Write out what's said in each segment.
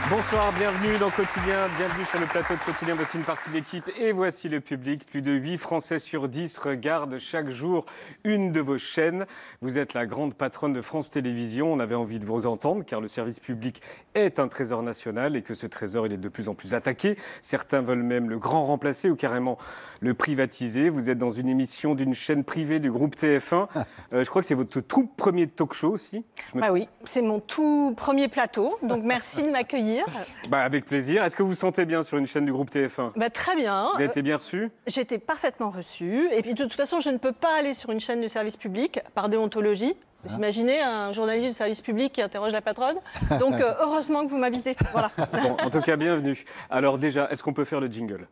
Bonsoir, bienvenue dans Quotidien, bienvenue sur le plateau de Quotidien. Voici une partie de l'équipe et voici le public. Plus de 8 Français sur 10 regardent chaque jour une de vos chaînes. Vous êtes la grande patronne de France Télévisions. On avait envie de vous entendre car le service public est un trésor national et que ce trésor il est de plus en plus attaqué. Certains veulent même le grand remplacer ou carrément le privatiser. Vous êtes dans une émission d'une chaîne privée du groupe TF1. Je crois que c'est votre tout premier talk show aussi. Bah oui, c'est mon tout premier plateau, donc merci de m'accueillir. Avec plaisir. Est-ce que vous vous sentez bien sur une chaîne du groupe TF1 ? Très bien. Vous avez été bien reçu ? J'ai été parfaitement reçue. Et puis de toute façon, je ne peux pas aller sur une chaîne de service public par déontologie. Vous imaginez un journaliste du service public qui interroge la patronne. Donc heureusement que vous m'invitez. Voilà. Bon, en tout cas, bienvenue. Alors déjà, est-ce qu'on peut faire le jingle ?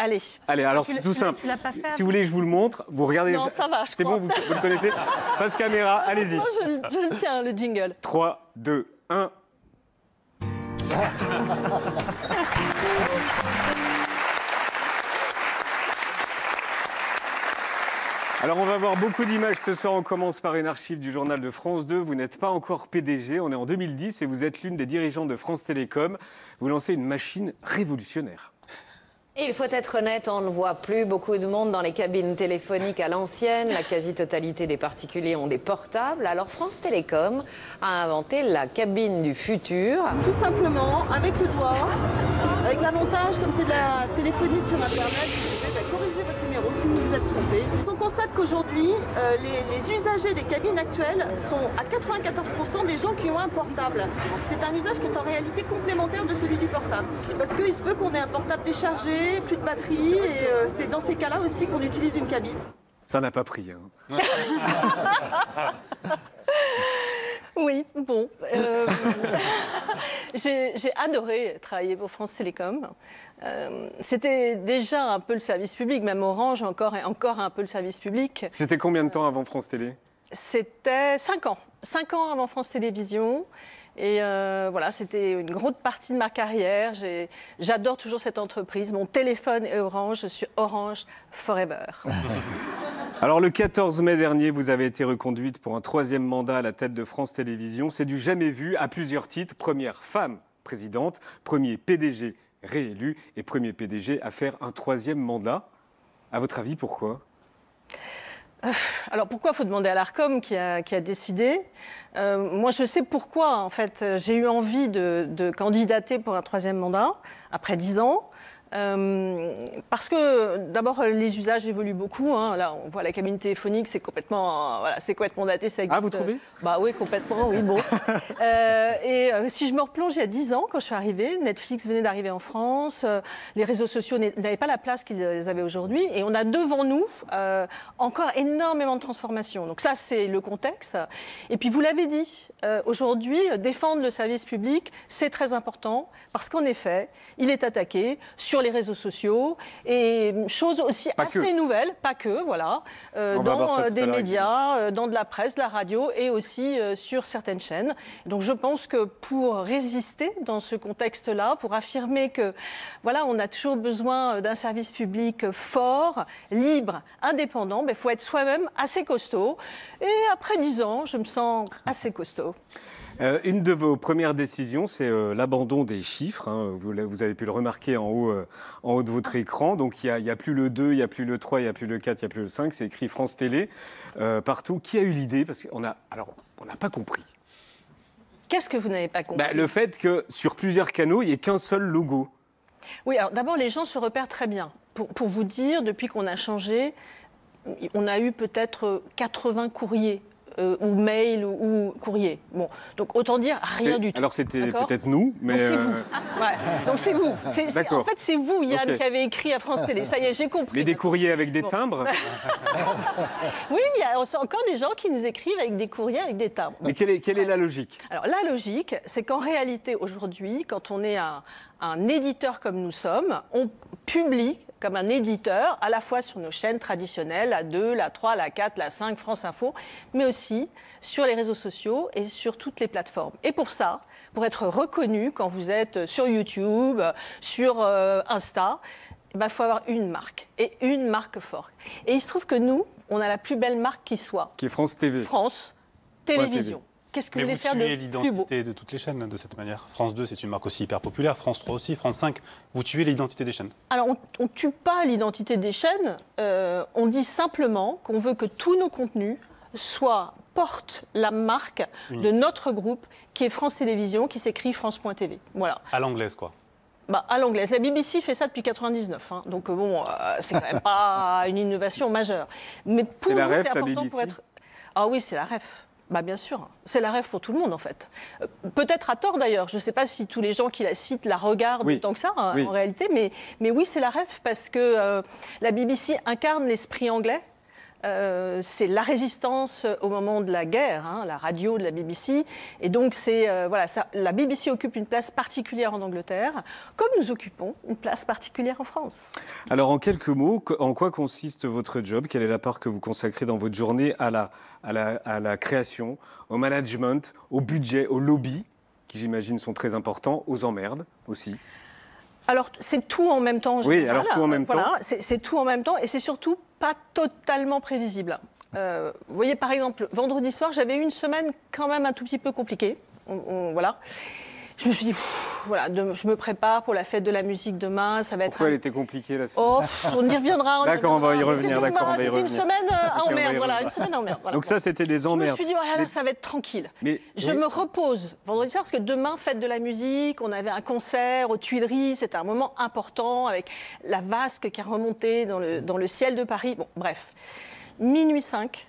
Allez. Allez, alors c'est tout simple. Tu l'as pas fait. Si vous voulez, je vous le montre. Vous regardez. Non, ça va, je C'est crois. bon, vous le connaissez ? Face caméra, allez-y. Non, je le tiens, le jingle. 3, 2, 1. Alors on va voir beaucoup d'images ce soir. On commence par une archive du journal de France 2. Vous n'êtes pas encore PDG, on est en 2010 et vous êtes l'une des dirigeantes de France Télécom. Vous lancez une machine révolutionnaire. Il faut être honnête, on ne voit plus beaucoup de monde dans les cabines téléphoniques à l'ancienne. La quasi-totalité des particuliers ont des portables. Alors France Télécom a inventé la cabine du futur. Tout simplement, avec le doigt, avec l'avantage, comme c'est de la téléphonie sur Internet, vous pouvez corriger votre numéro si vous vous êtes trompé. On constate qu'aujourd'hui, les usagers des cabines actuelles sont à 94% des gens qui ont un portable. C'est un usage qui est en réalité complémentaire de celui du portable. Parce qu'il se peut qu'on ait un portable déchargé, plus de batterie, et c'est dans ces cas-là aussi qu'on utilise une cabine. Ça n'a pas pris. Hein. Oui, bon. J'ai adoré travailler pour France Télécom. C'était déjà un peu le service public, même Orange encore un peu le service public. C'était combien de temps avant France Télé ? C'était 5 ans. 5 ans avant France Télévisions. Et voilà, c'était une grande partie de ma carrière. J'adore toujours cette entreprise. Mon téléphone est Orange. Je suis Orange forever. Alors le 14 mai dernier, vous avez été reconduite pour un 3e mandat à la tête de France Télévisions. C'est du jamais vu à plusieurs titres. Première femme présidente, premier PDG réélu et premier PDG à faire un 3e mandat. À votre avis, pourquoi ? Alors pourquoi ? Il faut demander à l'Arcom qui a décidé. Moi, je sais pourquoi. En fait, j'ai eu envie de candidater pour un 3e mandat après 10 ans. Parce que d'abord les usages évoluent beaucoup. Hein. Là, on voit la cabine téléphonique, c'est complètement daté. Ça existe. Ah, vous trouvez ? Bah oui, complètement. Oui, bon. Si je me replonge il y a 10 ans, quand je suis arrivée, Netflix venait d'arriver en France. Les réseaux sociaux n'avaient pas la place qu'ils avaient aujourd'hui, et on a devant nous encore énormément de transformations. Donc ça, c'est le contexte. Et puis vous l'avez dit, aujourd'hui, défendre le service public, c'est très important parce qu'en effet, il est attaqué sur les réseaux sociaux et chose aussi assez nouvelle, pas que, voilà, dans des médias, dans de la presse, de la radio et aussi sur certaines chaînes. Donc je pense que pour résister dans ce contexte-là, pour affirmer que voilà, on a toujours besoin d'un service public fort, libre, indépendant, il faut être soi-même assez costaud. Et après 10 ans, je me sens assez costaud. Une de vos premières décisions, c'est l'abandon des chiffres. Hein. Vous avez pu le remarquer en haut de votre écran. Donc il n'y a plus le 2, il n'y a plus le 3, il n'y a plus le 4, il n'y a plus le 5. C'est écrit France Télé partout. Qui a eu l'idée ? Parce qu'on n'a pas compris. Qu'est-ce que vous n'avez pas compris ? Le fait que sur plusieurs canaux, il n'y ait qu'un seul logo. Oui, alors d'abord, les gens se repèrent très bien. Pour vous dire, depuis qu'on a changé, on a eu peut-être 80 courriers. Ou mail ou courrier. Bon, donc autant dire rien du tout. Alors c'était peut-être nous, mais... Donc c'est vous. Ouais. Donc c'est vous. En fait, c'est vous, Yann, qui avez écrit à France Télé. Ça y est, j'ai compris. Mais des courriers avec des timbres. Oui, il y a encore des gens qui nous écrivent avec des courriers avec des timbres. Mais quelle est la logique ? Alors la logique, c'est qu'en réalité, aujourd'hui, quand on est un éditeur comme nous sommes, on publie comme un éditeur, à la fois sur nos chaînes traditionnelles, la 2, la 3, la 4, la 5, France Info, mais aussi sur les réseaux sociaux et sur toutes les plateformes. Et pour ça, pour être reconnu quand vous êtes sur YouTube, sur Insta, il faut avoir une marque, et une marque forte. Et il se trouve que nous, on a la plus belle marque qui soit. Qui est France TV. France Télévisions. qu'est-ce que Mais vous voulez vous faire de tuez plus beau? l'identité de toutes les chaînes de cette manière. France 2, c'est une marque aussi hyper populaire. France 3 aussi, France 5. Vous tuez l'identité des chaînes. Alors, on ne tue pas l'identité des chaînes. On dit simplement qu'on veut que tous nos contenus portent la marque de notre groupe, qui est France Télévisions, qui s'écrit France.tv. Voilà. À l'anglaise, quoi. Bah, à l'anglaise. La BBC fait ça depuis 99. Hein. Donc, bon, c'est quand même pas une innovation majeure. Mais pour C'est la nous, ref, c'est la important BBC pour être... Ah oui, c'est la ref. Bah, bien sûr. C'est la ref pour tout le monde, en fait. Peut-être à tort, d'ailleurs. Je ne sais pas si tous les gens qui la citent la regardent Oui. autant que ça, Oui. en réalité. Mais oui, c'est la ref parce que la BBC incarne l'esprit anglais. C'est la résistance au moment de la guerre, hein, la radio de la BBC. Et donc, la BBC occupe une place particulière en Angleterre, comme nous occupons une place particulière en France. Alors, en quelques mots, en quoi consiste votre job? Quelle est la part que vous consacrez dans votre journée à la création, au management, au budget, au lobby, qui j'imagine sont très importants, aux emmerdes aussi? Alors, c'est tout en même temps. En Oui, général. alors tout en même temps. C'est tout en même temps et c'est surtout pas totalement prévisible. Vous voyez, par exemple, vendredi soir, j'avais eu une semaine quand même un tout petit peu compliquée. Voilà. Je me suis dit, je me prépare pour la fête de la musique demain. Ça va être. Pourquoi elle était compliquée la semaine? Oh, on y reviendra. D'accord, on va y revenir. C'était une semaine en merde. Voilà, une semaine en merde. Voilà. Donc ça, c'était des emmerdes. Je me suis dit, oh là là, ça va être tranquille. Mais- Je me repose vendredi soir parce que demain, fête de la musique, on avait un concert aux Tuileries, c'était un moment important avec la vasque qui a remonté dans le ciel de Paris. Bon, bref. Minuit 5,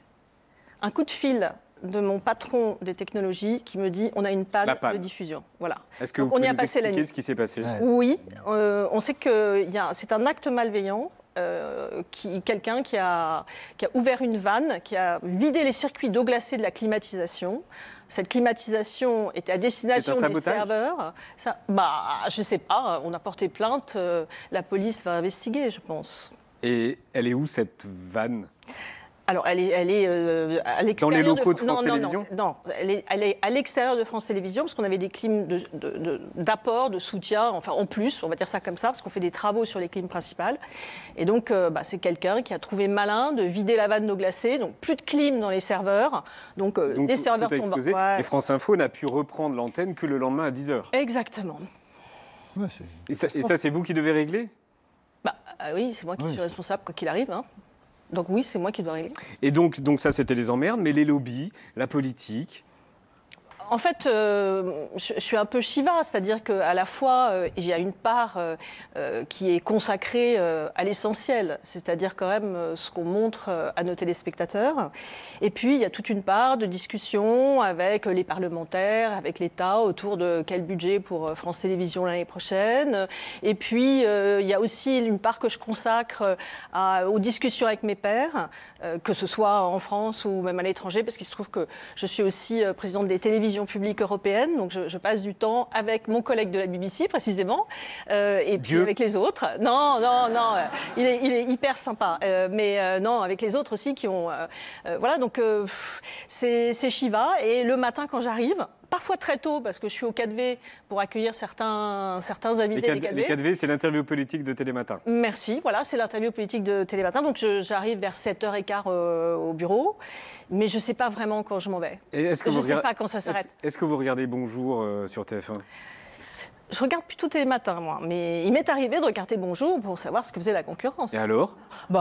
un coup de fil de mon patron des technologies qui me dit on a une panne de diffusion. Voilà. Est-ce que Donc, vous on y pouvez a nous passé la expliquer nuit. ce qui s'est passé? Oui, on sait que c'est un acte malveillant. Quelqu'un qui a ouvert une vanne, qui a vidé les circuits d'eau glacée de la climatisation. Cette climatisation était à destination des serveurs. Ça, je ne sais pas, on a porté plainte, la police va investiguer, je pense. Et elle est où cette vanne? Alors, elle est à l'extérieur. Dans les locaux de France Télévisions? Non, elle est à l'extérieur de France Télévisions, parce qu'on avait des clims d'apport, de soutien, enfin en plus, on va dire ça comme ça, parce qu'on fait des travaux sur les clims principales. Et donc, c'est quelqu'un qui a trouvé malin de vider la vanne d'eau glacée, donc plus de clim dans les serveurs, donc les serveurs tout a tombent. explosé. Ouais. Et France Info n'a pu reprendre l'antenne que le lendemain à 10h. Exactement. Ouais, Et ça, c'est vous qui devez régler? Oui, c'est moi qui suis responsable, quoi qu'il arrive. Hein. Donc oui, c'est moi qui dois régler. Et donc ça, c'était les emmerdes, mais les lobbies, la politique... En fait, je suis un peu Shiva, c'est-à-dire qu'à la fois, il y a une part qui est consacrée à l'essentiel, c'est-à-dire quand même ce qu'on montre à nos téléspectateurs. Et puis, il y a toute une part de discussion avec les parlementaires, avec l'État, autour de quel budget pour France Télévisions l'année prochaine. Et puis, il y a aussi une part que je consacre aux discussions avec mes pairs, que ce soit en France ou même à l'étranger, parce qu'il se trouve que je suis aussi présidente des télévisions publiques européennes, donc je passe du temps avec mon collègue de la BBC précisément, et puis avec les autres. Non, il est hyper sympa, mais non, avec les autres aussi qui ont... voilà, donc c'est Shiva, et le matin quand j'arrive, parfois très tôt, parce que je suis au 4V pour accueillir certains invités des 4V. Les 4V, c'est l'interview politique de Télématin. Merci, voilà, c'est l'interview politique de Télématin. Donc j'arrive vers 7h15 au bureau, mais je ne sais pas vraiment quand je m'en vais. Je ne sais pas quand ça s'arrête. Est-ce que vous regardez Bonjour sur TF1 ? Je regarde plutôt Télématin, moi. Mais il m'est arrivé de regarder Bonjour pour savoir ce que faisait la concurrence. Et alors ?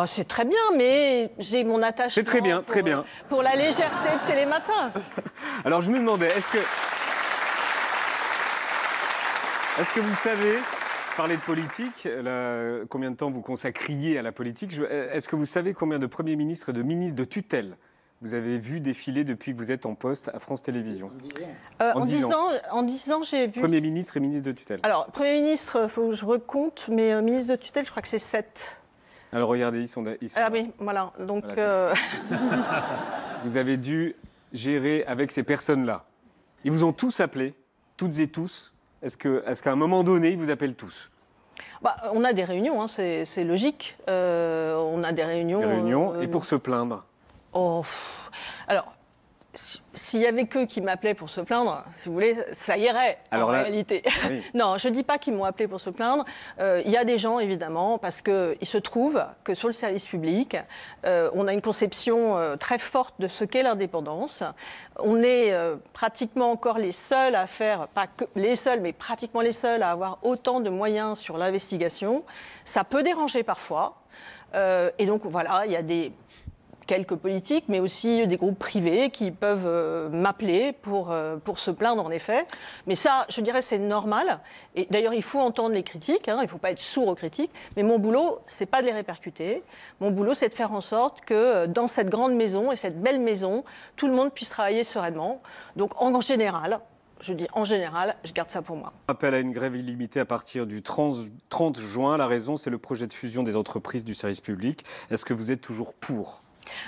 C'est très bien, mais j'ai mon attachement. C'est très bien, très bien. Pour la légèreté de Télématin. Alors je me demandais, est-ce que vous savez, parler de politique, combien de temps vous consacriez à la politique? Est-ce que vous savez combien de premiers ministres et de ministres de tutelle vous avez vu défiler depuis que vous êtes en poste à France Télévisions? En 10 ans, j'ai vu... Premier ministre et ministre de tutelle. Alors, Premier ministre, il faut que je recompte, mais ministre de tutelle, je crois que c'est 7. Alors regardez, ils sont Ah oui, voilà. Donc, voilà, vous avez dû gérer avec ces personnes-là. Ils vous ont tous appelé, toutes et tous. Est-ce qu'à un moment donné, ils vous appellent tous? On a des réunions, hein, c'est logique. On a des réunions. Et pour se plaindre? Alors, s'il y avait qu'eux qui m'appelaient pour se plaindre, si vous voulez, ça irait en réalité. Oui. Non, je ne dis pas qu'ils m'ont appelé pour se plaindre. Il y a des gens, évidemment, parce qu'il se trouve que sur le service public, on a une conception très forte de ce qu'est l'indépendance. On est pratiquement encore les seuls à faire, pas que les seuls, mais pratiquement les seuls à avoir autant de moyens sur l'investigation. Ça peut déranger parfois. Et donc, voilà, il y a quelques politiques, mais aussi des groupes privés qui peuvent m'appeler pour se plaindre, en effet. Mais ça, je dirais, c'est normal. Et d'ailleurs, il faut entendre les critiques, hein, il ne faut pas être sourd aux critiques. Mais mon boulot, ce n'est pas de les répercuter. Mon boulot, c'est de faire en sorte que dans cette grande maison et cette belle maison, tout le monde puisse travailler sereinement. Donc, en général, je dis en général, je garde ça pour moi. Appel à une grève illimitée à partir du 30 juin. La raison, c'est le projet de fusion des entreprises du service public. Est-ce que vous êtes toujours pour ?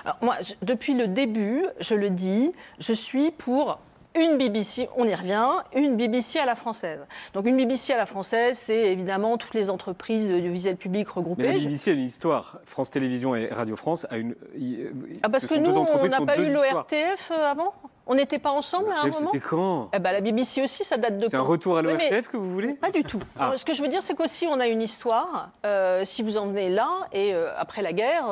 Alors moi, depuis le début, je le dis, je suis pour une BBC, on y revient, une BBC à la française. Donc une BBC à la française, c'est évidemment toutes les entreprises de visuel public regroupées. Mais la BBC a une histoire. France Télévisions et Radio France a une... parce que nous, on n'a pas eu l'ORTF avant ? On n'était pas ensemble à un moment ? C'était quand ? La BBC aussi, ça date de quand ? C'est un retour à Oui, l'ORTF que vous voulez ? Pas du tout. Ah. Alors, ce que je veux dire, c'est qu'aussi, on a une histoire. Si vous en venez là, et après la guerre,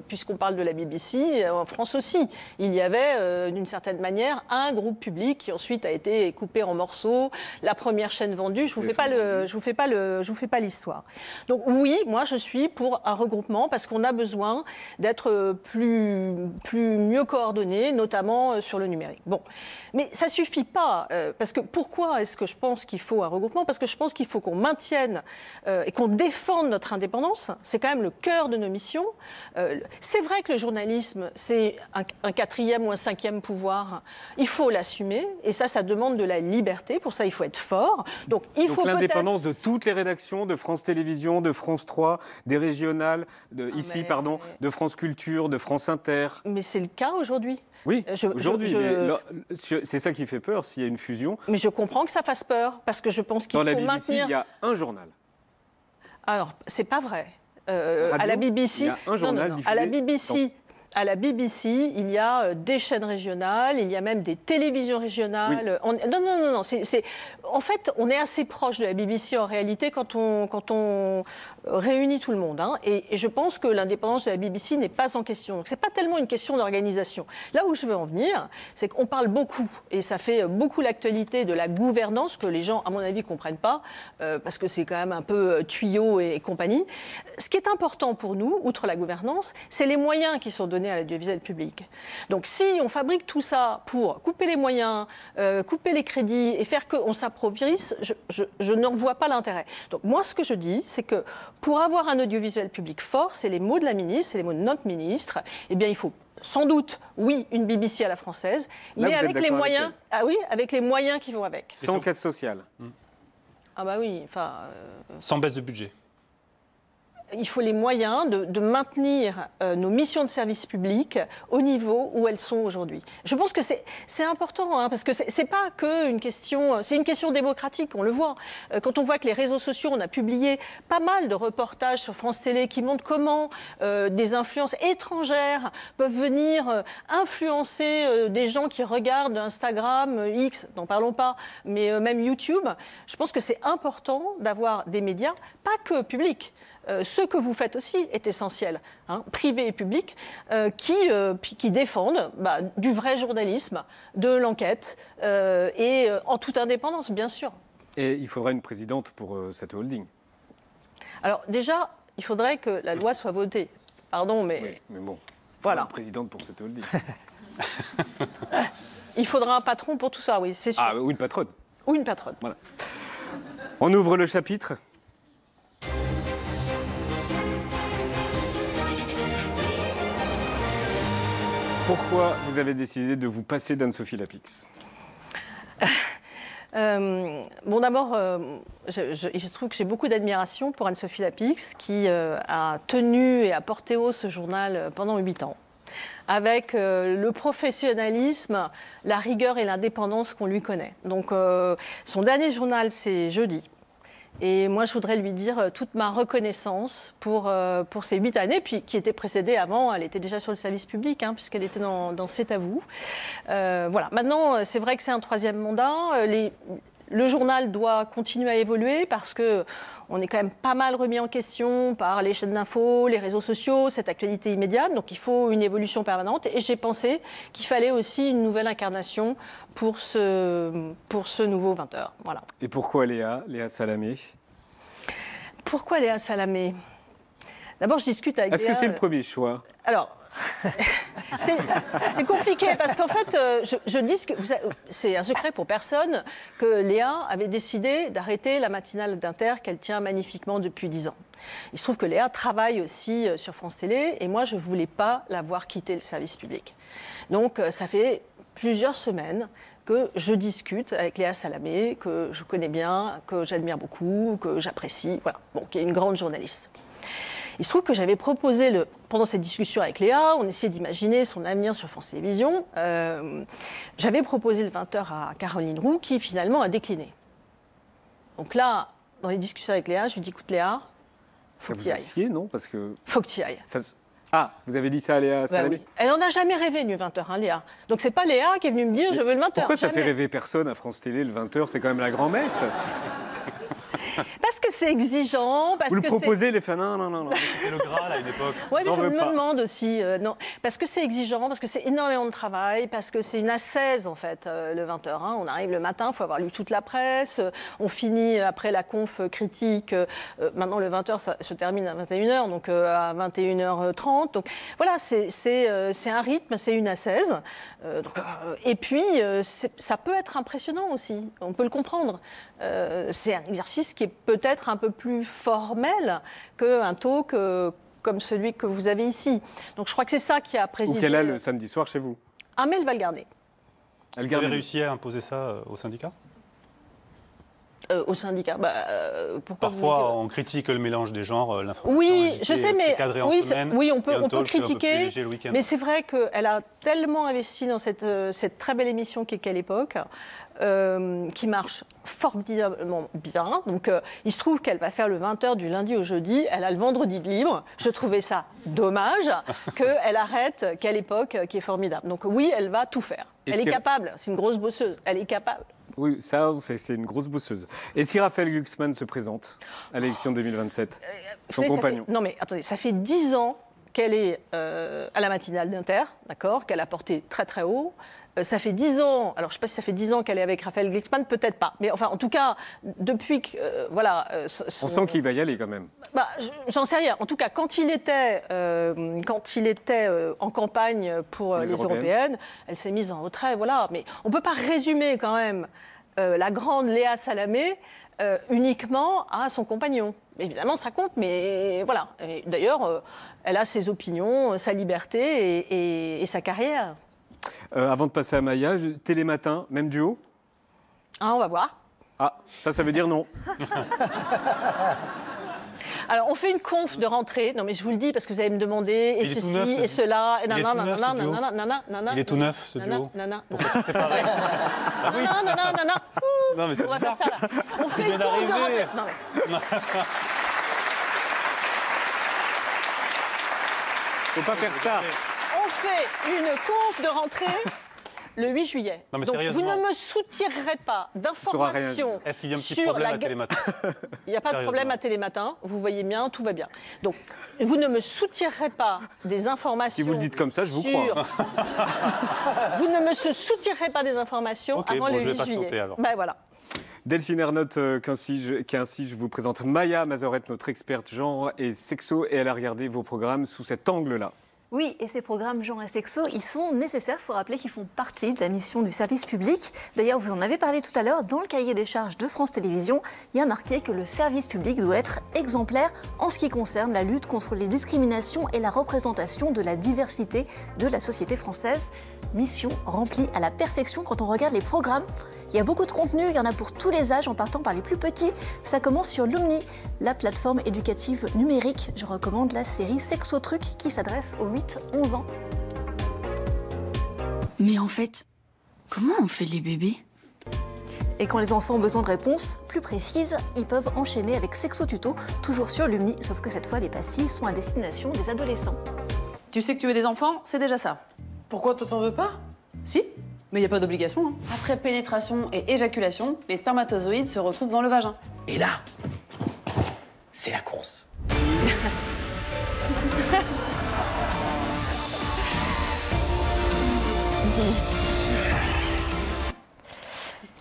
puisqu'on parle de la BBC, en France aussi, il y avait, d'une certaine manière, un groupe public qui ensuite a été coupé en morceaux. La première chaîne vendue, je vous fais pas l'histoire. Donc oui, moi, je suis pour un regroupement parce qu'on a besoin d'être mieux coordonnés, notamment sur le numérique. Bon, mais ça ne suffit pas, parce que pourquoi est-ce que je pense qu'il faut un regroupement ? Parce que je pense qu'il faut qu'on maintienne et qu'on défende notre indépendance. C'est quand même le cœur de nos missions. C'est vrai que le journalisme, c'est un quatrième ou un cinquième pouvoir. Il faut l'assumer, et ça demande de la liberté. Pour ça, il faut être fort. Donc l'indépendance de toutes les rédactions, de France Télévisions, de France 3, des régionales, de France Culture, de France Inter. Mais c'est le cas aujourd'hui. Oui, aujourd'hui, c'est ça qui fait peur s'il y a une fusion. Mais je comprends que ça fasse peur, parce que je pense qu'il faut maintenir... Dans la BBC, il y a un journal. Alors, c'est pas vrai. À la BBC, il y a un journal diffusé. À la BBC, il y a des chaînes régionales, il y a même des télévisions régionales. Oui. Non. En fait, on est assez proche de la BBC en réalité quand on réunit tout le monde. Hein. Et je pense que l'indépendance de la BBC n'est pas en question. Donc, ce n'est pas tellement une question d'organisation. Là où je veux en venir, c'est qu'on parle beaucoup, et ça fait beaucoup l'actualité de la gouvernance que les gens, à mon avis, ne comprennent pas, parce que c'est quand même un peu tuyau et compagnie. Ce qui est important pour nous, outre la gouvernance, c'est les moyens qui sont donnés à l'audiovisuel public. Donc si on fabrique tout ça pour couper les moyens, couper les crédits et faire qu'on s'appauvrisse, je ne vois pas l'intérêt. Donc moi, ce que je dis, c'est que pour avoir un audiovisuel public fort, c'est les mots de la ministre, c'est les mots de notre ministre, eh bien il faut sans doute, oui, une BBC à la française, mais avec les moyens, avec les moyens qui vont avec. Sans casse sociale. Ah bah oui, enfin... Sans baisse de budget. Il faut les moyens de maintenir nos missions de service public au niveau où elles sont aujourd'hui. Je pense que c'est important, hein, parce que c'est pas qu'une question, c'est une question démocratique, on le voit. Quand on voit que les réseaux sociaux, on a publié pas mal de reportages sur France Télé qui montrent comment des influences étrangères peuvent venir influencer des gens qui regardent Instagram, X, n'en parlons pas, mais même YouTube. Je pense que c'est important d'avoir des médias, pas que publics. Ce que vous faites aussi est essentiel, hein, privé et public, qui défendent du vrai journalisme, de l'enquête, et en toute indépendance, bien sûr. Et il faudra une présidente pour cette holding. Alors déjà, il faudrait que la loi soit votée. Pardon, mais... Oui, mais bon, voilà. Une présidente pour cette holding. Il faudra un patron pour tout ça, oui, c'est sûr. Ah, ou une patronne. Ou une patronne. Voilà. On ouvre le chapitre. Pourquoi vous avez décidé de vous passer d'Anne-Sophie Lapix ? Bon, d'abord, je trouve que j'ai beaucoup d'admiration pour Anne-Sophie Lapix, qui a tenu et a porté haut ce journal pendant 8 ans, avec le professionnalisme, la rigueur et l'indépendance qu'on lui connaît. Donc, son dernier journal, c'est Jeudi. Et moi, je voudrais lui dire toute ma reconnaissance pour ces 8 années, puis qui étaient précédées avant. Elle était déjà sur le service public, hein, puisqu'elle était dans C'est à vous. Voilà. Maintenant, c'est vrai que c'est un 3e mandat. Le journal doit continuer à évoluer parce qu'on est quand même pas mal remis en question par les chaînes d'infos, les réseaux sociaux, cette actualité immédiate. Donc il faut une évolution permanente. Et j'ai pensé qu'il fallait aussi une nouvelle incarnation pour ce nouveau 20h. Voilà. Et pourquoi Léa Salamé? Pourquoi Léa Salamé? D'abord, je discute avec Léa. Est-ce que c'est le premier choix? Alors, c'est compliqué parce qu'en fait, je dis que c'est un secret pour personne que Léa avait décidé d'arrêter la matinale d'Inter qu'elle tient magnifiquement depuis 10 ans. Il se trouve que Léa travaille aussi sur France Télé et moi, je ne voulais pas la voir quitter le service public. Donc, ça fait plusieurs semaines que je discute avec Léa Salamé, que je connais bien, que j'admire beaucoup, que j'apprécie, voilà, bon, qui est une grande journaliste. Il se trouve que j'avais proposé, pendant cette discussion avec Léa, on essayait d'imaginer son avenir sur France Télévisions, j'avais proposé le 20h à Caroline Roux, qui finalement a décliné. Donc là, dans les discussions avec Léa, je lui dis, écoute Léa, faut que tu y ailles. Vous assiez, non? Parce que... Faut que tu y ailles. Ah, vous avez dit ça à Léa Salamé? Oui. Elle n'en a jamais rêvé, du 20h, hein, Léa. Donc c'est pas Léa qui est venue me dire, je veux le 20h. Pourquoi ça jamais. fait rêver personne à France Télé, le 20h? C'est quand même la grand-messe. Parce que c'est exigeant. Parce vous le que proposez, les fans, non. C'était le Graal à une époque. Oui, mais je me pas. demande aussi. Non, parce que c'est exigeant, parce que c'est énormément de travail, parce que c'est une ascèse, en fait, le 20h. Hein. On arrive le matin, il faut avoir lu toute la presse. On finit après la conf critique. Maintenant, le 20h, ça se termine à 21h, donc à 21h30. Donc voilà, c'est un rythme, c'est une ascèse. Et puis, ça peut être impressionnant aussi. On peut le comprendre. C'est un exercice qui est peut-être un peu plus formel qu'un talk comme celui que vous avez ici. Donc je crois que c'est ça qui a présidé. Ou qu'elle a le samedi soir chez vous. Ah, mais elle va le garder. Elle Vous avez réussi à imposer ça au syndicat? Au syndicat. Pourquoi Parfois, on critique le mélange des genres, l'information. Oui, je sais, mais cadrée en oui, semaine, oui, on et peut un talk un peu plus critiquer. léger le week-end. Mais c'est vrai qu'elle a tellement investi dans cette très belle émission qu'est Quelle époque, qui marche formidablement bien. Donc, il se trouve qu'elle va faire le 20h du lundi au jeudi. Elle a le vendredi de libre. Je trouvais ça dommage qu'elle arrête Quelle époque, qui est formidable. Donc oui, elle va tout faire. Elle est capable. C'est une grosse bosseuse. Elle est capable. Oui, ça, c'est une grosse bosseuse. Et si Raphaël Glucksmann se présente à l'élection 2027, son compagnon? Non mais attendez, ça fait 10 ans qu'elle est à la matinale d'Inter, d'accord, qu'elle a porté très très haut. Ça fait 10 ans, alors je ne sais pas si ça fait 10 ans qu'elle est avec Raphaël Glucksmann, peut-être pas. Mais enfin, en tout cas, depuis que, voilà... On sent qu'il va y aller quand même. J'en sais rien. En tout cas, quand il était en campagne pour les Européennes, elle s'est mise en retrait, voilà. Mais on ne peut pas résumer quand même la grande Léa Salamé uniquement à son compagnon. Évidemment, ça compte, mais voilà. D'ailleurs, elle a ses opinions, sa liberté et sa carrière. Avant de passer à Maya, Télématin, même duo? Ah, on va voir. Ah, ça veut dire non. Alors, on fait une conf de rentrée. Non, mais je vous le dis parce que vous allez me demander et ceci et cela. Il est tout neuf, ce duo. Pourquoi ça séparer? Non, mais c'est on va faire ça là. On fait une conf de rentrée. Non, mais... Faut pas faire ça. On fait une conf de rentrée le 8 juillet. Non, mais donc vous sérieusement. ne me soutirerez pas d'informations. Est-ce qu'il y a un petit problème à Télématin? Il n'y a pas de problème à Télématin. Vous voyez bien, tout va bien. Donc vous ne me soutirerez pas des informations. Si vous le dites comme ça, je vous crois. Vous ne me soutirez pas des informations avant le 8 je vais juillet. patienter alors. Ben voilà. Delphine Ernotte, qu'ainsi je vous présente Maya Mazorette, notre experte genre et sexo, et elle a regardé vos programmes sous cet angle-là. Oui, et ces programmes genre et sexo, ils sont nécessaires. Il faut rappeler qu'ils font partie de la mission du service public. D'ailleurs, vous en avez parlé tout à l'heure, dans le cahier des charges de France Télévisions, il y a marqué que le service public doit être exemplaire en ce qui concerne la lutte contre les discriminations et la représentation de la diversité de la société française. Mission remplie à la perfection quand on regarde les programmes. Il y a beaucoup de contenu, il y en a pour tous les âges, en partant par les plus petits. Ça commence sur Lumni, la plateforme éducative numérique. Je recommande la série Sexotruc qui s'adresse aux 8-11 ans. Mais en fait, comment on fait les bébés? Et quand les enfants ont besoin de réponses plus précises, ils peuvent enchaîner avec Sexo Tuto, toujours sur Lumni, sauf que cette fois les pastilles sont à destination des adolescents. Tu sais que tu veux des enfants, c'est déjà ça. Pourquoi toi t'en veux pas? Si, mais il n'y a pas d'obligation. Hein. Après pénétration et éjaculation, les spermatozoïdes se retrouvent dans le vagin. Et là, c'est la course.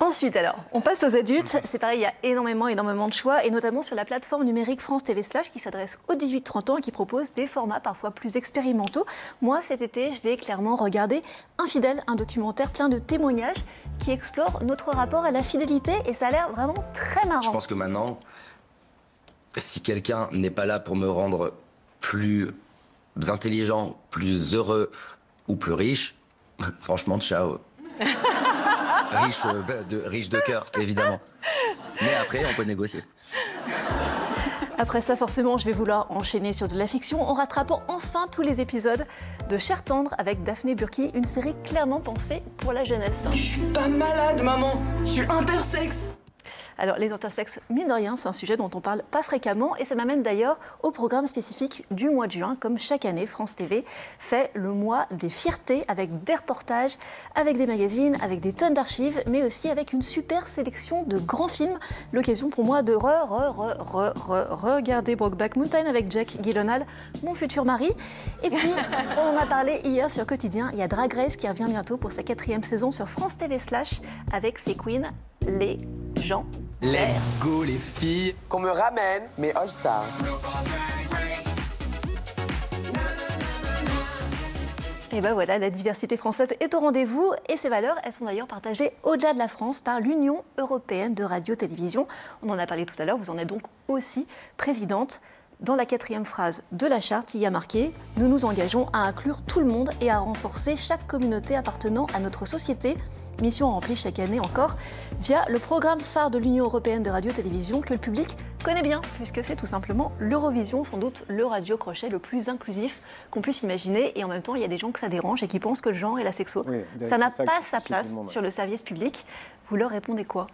Ensuite alors, on passe aux adultes. C'est pareil, il y a énormément de choix, et notamment sur la plateforme numérique France TV Slash qui s'adresse aux 18-30 ans et qui propose des formats parfois plus expérimentaux. Moi, cet été, je vais clairement regarder Infidèle, un documentaire plein de témoignages qui explore notre rapport à la fidélité, et ça a l'air vraiment très marrant. Je pense que maintenant, si quelqu'un n'est pas là pour me rendre plus intelligent, plus heureux ou plus riche, franchement, ciao. Riche de cœur, évidemment. Mais après, on peut négocier. Après ça, forcément, je vais vouloir enchaîner sur de la fiction en rattrapant enfin tous les épisodes de Cher Tendre avec Daphné Burki, une série clairement pensée pour la jeunesse. Je suis pas malade, maman. Je suis intersexe. Alors, les intersexes, mine de rien, c'est un sujet dont on parle pas fréquemment, et ça m'amène d'ailleurs au programme spécifique du mois de juin. Comme chaque année, France TV fait le mois des fiertés avec des reportages, avec des magazines, avec des tonnes d'archives, mais aussi avec une super sélection de grands films. L'occasion pour moi de regarder Brokeback Mountain avec Jake Gyllenhaal, mon futur mari. Et puis, on en a parlé hier sur Quotidien, il y a Drag Race qui revient bientôt pour sa 4e saison sur France TV Slash avec ses queens, les gens. Let's go les filles. Qu'on me ramène mes All-Stars. Et ben voilà, la diversité française est au rendez-vous, et ces valeurs, elles sont d'ailleurs partagées au-delà de la France par l'Union européenne de radio-télévision. On en a parlé tout à l'heure, vous en êtes donc aussi présidente. Dans la 4e phrase de la charte, il y a marqué « Nous nous engageons à inclure tout le monde et à renforcer chaque communauté appartenant à notre société ». Mission remplie chaque année encore via le programme phare de l'Union européenne de radio-télévision que le public connaît bien, puisque c'est tout simplement l'Eurovision, sans doute le radio-crochet le plus inclusif qu'on puisse imaginer. Et en même temps, il y a des gens que ça dérange et qui pensent que le genre et la sexo, ça n'a pas sa place sur le service public. Vous leur répondez quoi ?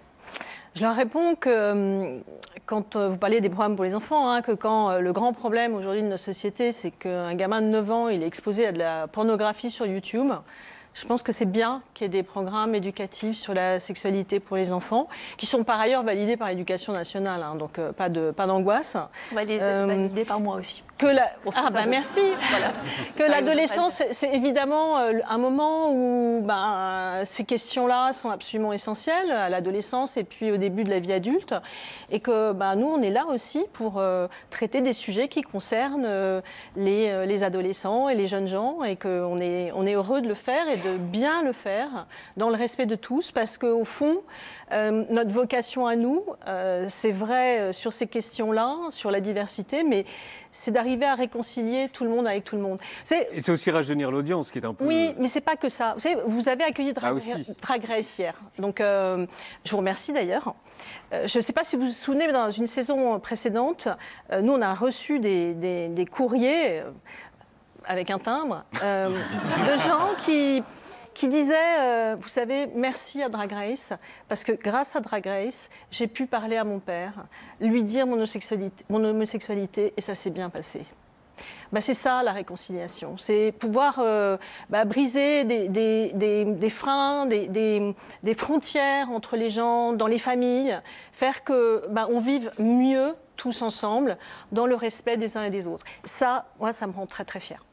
Je leur réponds que quand vous parlez des programmes pour les enfants, que quand le grand problème aujourd'hui de notre société, c'est qu'un gamin de 9 ans, il est exposé à de la pornographie sur YouTube. Je pense que c'est bien qu'il y ait des programmes éducatifs sur la sexualité pour les enfants, qui sont par ailleurs validés par l'Éducation nationale, donc pas d'angoisse. Ils sont validés par moi aussi. Merci. Voilà. Que l'adolescence, c'est évidemment un moment où ces questions-là sont absolument essentielles à l'adolescence et puis au début de la vie adulte, et que nous, on est là aussi pour traiter des sujets qui concernent les adolescents et les jeunes gens, et qu'on est heureux de le faire et de bien le faire dans le respect de tous, parce qu'au fond, notre vocation à nous, c'est vrai sur ces questions-là, sur la diversité, mais c'est d'arriver à réconcilier tout le monde avec tout le monde. Et c'est aussi rajeunir l'audience, qui est un peu... Oui, mais c'est pas que ça. Vous savez, vous avez accueilli Drag Race hier, donc je vous remercie d'ailleurs. Je ne sais pas si vous vous souvenez, dans une saison précédente, nous on a reçu des courriers avec un timbre de gens qui disaient, vous savez, merci à Drag Race, parce que grâce à Drag Race, j'ai pu parler à mon père, lui dire mon homosexualité, et ça s'est bien passé. C'est ça la réconciliation, c'est pouvoir briser des freins, des frontières entre les gens, dans les familles, faire qu'on vive mieux tous ensemble, dans le respect des uns et des autres. Ça, moi, ça me rend très très fière.